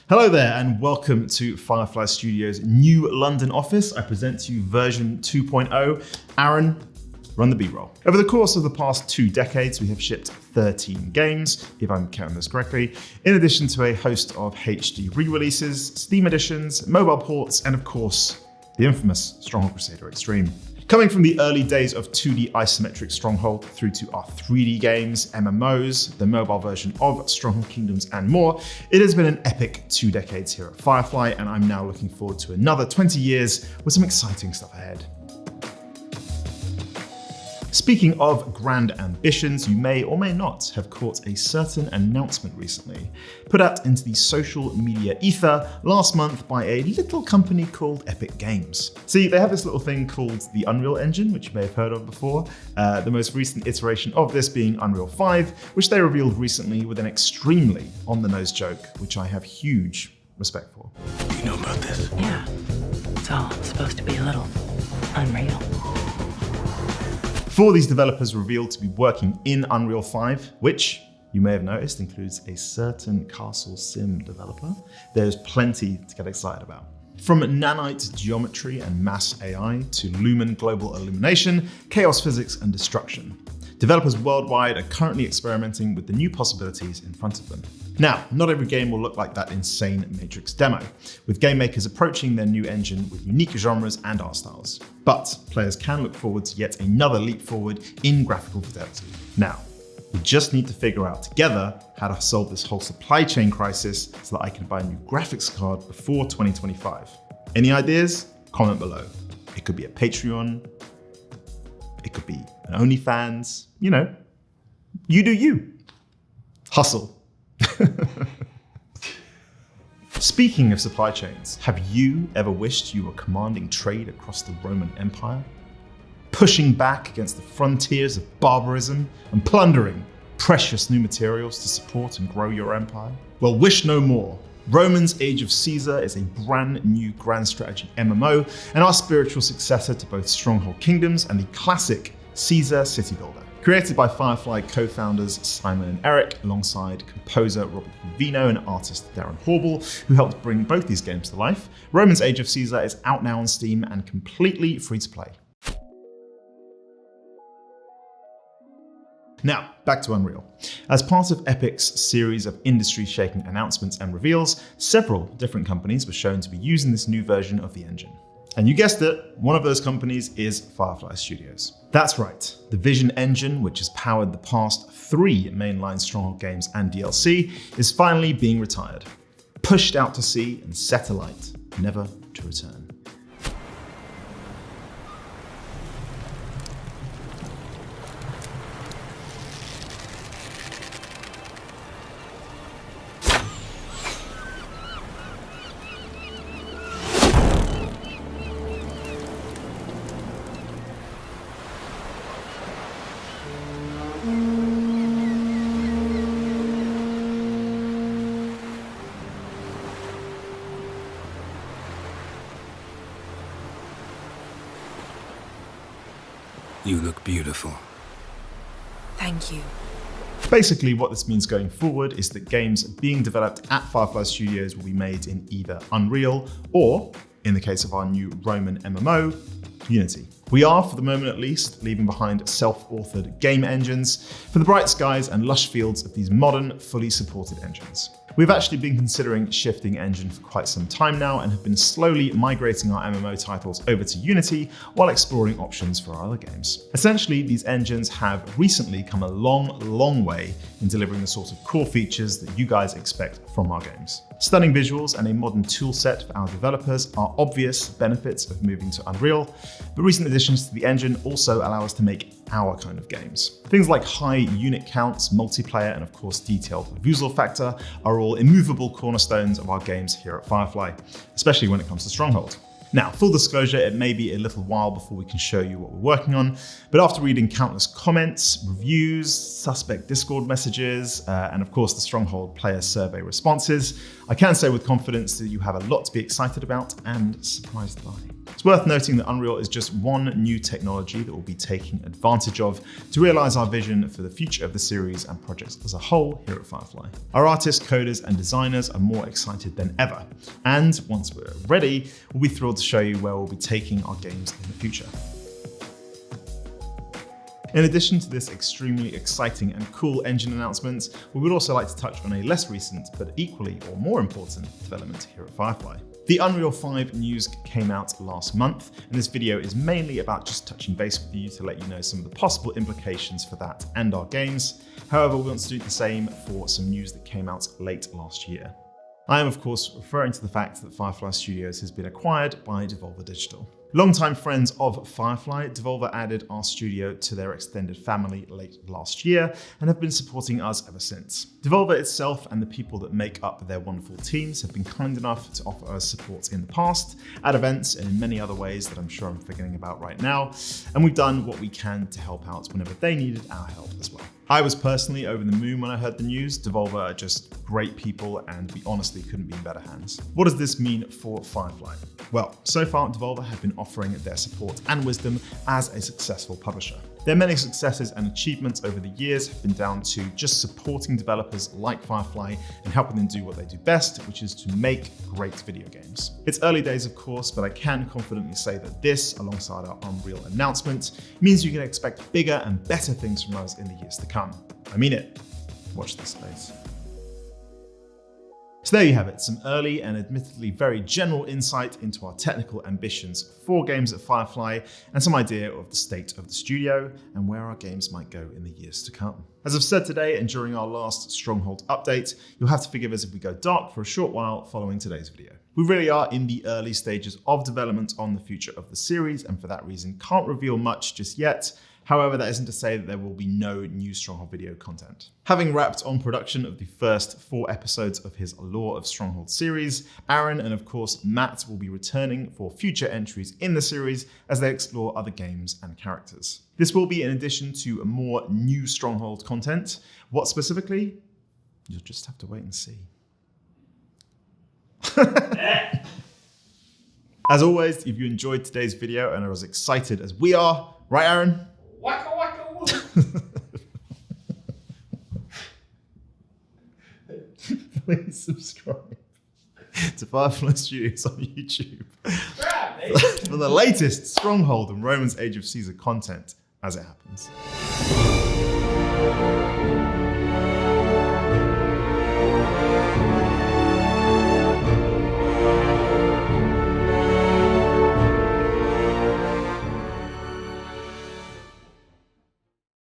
Hello there and welcome to Firefly Studios' new London office. I present to you version 2.0. Aaron, run the B-roll. Over the course of the past 2 decades, we have shipped 13 games, if I'm counting this correctly, in addition to a host of HD re-releases, Steam editions, mobile ports, and of course, the infamous Stronghold Crusader Extreme. Coming from the early days of 2D isometric Stronghold through to our 3D games, MMOs, the mobile version of Stronghold Kingdoms and more, it has been an epic 2 decades here at Firefly, and I'm now looking forward to another 20 years with some exciting stuff ahead. Speaking of grand ambitions, you may or may not have caught a certain announcement recently, put out into the social media ether last month by a little company called Epic Games. See, they have this little thing called the Unreal Engine, which you may have heard of before, the most recent iteration of this being Unreal 5, which they revealed recently with an extremely on-the-nose joke, which I have huge respect for. You know about this? Yeah, it's all supposed to be a little unreal. 4 of these developers revealed to be working in Unreal 5, which you may have noticed includes a certain castle sim developer. There's plenty to get excited about. From nanite geometry and mass AI to Lumen global illumination, chaos physics and destruction. Developers worldwide are currently experimenting with the new possibilities in front of them. Now, not every game will look like that insane Matrix demo, with game makers approaching their new engine with unique genres and art styles. But players can look forward to yet another leap forward in graphical fidelity. Now, we just need to figure out together how to solve this whole supply chain crisis so that I can buy a new graphics card before 2025. Any ideas? Comment below. It could be a Patreon, it could be an OnlyFans, you know, you do you. Hustle. Speaking of supply chains, have you ever wished you were commanding trade across the Roman Empire? Pushing back against the frontiers of barbarism and plundering precious new materials to support and grow your empire? Well, wish no more. Romans Age of Caesar is a brand new grand strategy MMO and our spiritual successor to both Stronghold Kingdoms and the classic Caesar City Builder. Created by Firefly co-founders Simon and Eric, alongside composer Robert Vino and artist Darren Horble, who helped bring both these games to life, Romans Age of Caesar is out now on Steam and completely free to play. Now, back to Unreal. As part of Epic's series of industry-shaking announcements and reveals, several different companies were shown to be using this new version of the engine. And you guessed it, one of those companies is Firefly Studios. That's right, the Vision engine, which has powered the past 3 mainline Stronghold games and DLC, is finally being retired. Pushed out to sea and set alight, never to return. You look beautiful. Thank you. Basically, what this means going forward is that games being developed at Firefly Studios will be made in either Unreal or, in the case of our new Roman MMO, Unity. We are, for the moment at least, leaving behind self-authored game engines for the bright skies and lush fields of these modern, fully supported engines. We've actually been considering shifting engine for quite some time now and have been slowly migrating our MMO titles over to Unity while exploring options for our other games. Essentially, these engines have recently come a long way in delivering the sort of core features that you guys expect from our games. Stunning visuals and a modern toolset for our developers are obvious benefits of moving to Unreal, but recent additions to the engine also allow us to make our kind of games. Things like high unit counts, multiplayer, and of course detailed visual factor are all immovable cornerstones of our games here at Firefly, especially when it comes to Stronghold. Now, full disclosure, it may be a little while before we can show you what we're working on, but after reading countless comments, reviews, suspect Discord messages, and of course the Stronghold player survey responses, I can say with confidence that you have a lot to be excited about and surprised by. It's worth noting that Unreal is just one new technology that we'll be taking advantage of to realize our vision for the future of the series and projects as a whole here at Firefly. Our artists, coders, and designers are more excited than ever. And once we're ready, we'll be thrilled to show you where we'll be taking our games in the future. In addition to this extremely exciting and cool engine announcement, we would also like to touch on a less recent but equally or more important development here at Firefly. The Unreal 5 news came out last month, and this video is mainly about just touching base with you to let you know some of the possible implications for that and our games. However, we want to do the same for some news that came out late last year. I am of course referring to the fact that Firefly Studios has been acquired by Devolver Digital. Longtime friends of Firefly, Devolver added our studio to their extended family late last year and have been supporting us ever since. Devolver itself and the people that make up their wonderful teams have been kind enough to offer us support in the past, at events and in many other ways that I'm sure I'm forgetting about right now, and we've done what we can to help out whenever they needed our help as well. I was personally over the moon when I heard the news. Devolver are just great people and we honestly couldn't be in better hands. What does this mean for Firefly? Well, so far Devolver have been offering their support and wisdom as a successful publisher. Their many successes and achievements over the years have been down to just supporting developers like Firefly and helping them do what they do best, which is to make great video games. It's early days of course, but I can confidently say that this, alongside our Unreal announcement, means you can expect bigger and better things from us in the years to come. I mean it. Watch this space. So there you have it, some early and admittedly very general insight into our technical ambitions for games at Firefly and some idea of the state of the studio and where our games might go in the years to come. As I've said today and during our last Stronghold update, you'll have to forgive us if we go dark for a short while following today's video. We really are in the early stages of development on the future of the series and for that reason can't reveal much just yet. However, that isn't to say that there will be no new Stronghold video content. Having wrapped on production of the first 4 episodes of his Lore of Stronghold series, Aaron and of course Matt will be returning for future entries in the series as they explore other games and characters. This will be in addition to more new Stronghold content. What specifically? You'll just have to wait and see. As always, if you enjoyed today's video and are as excited as we are, right Aaron? Waka waka woo. Please subscribe to Firefly Studios on YouTube for the latest Stronghold and Romans Age of Caesar content as it happens.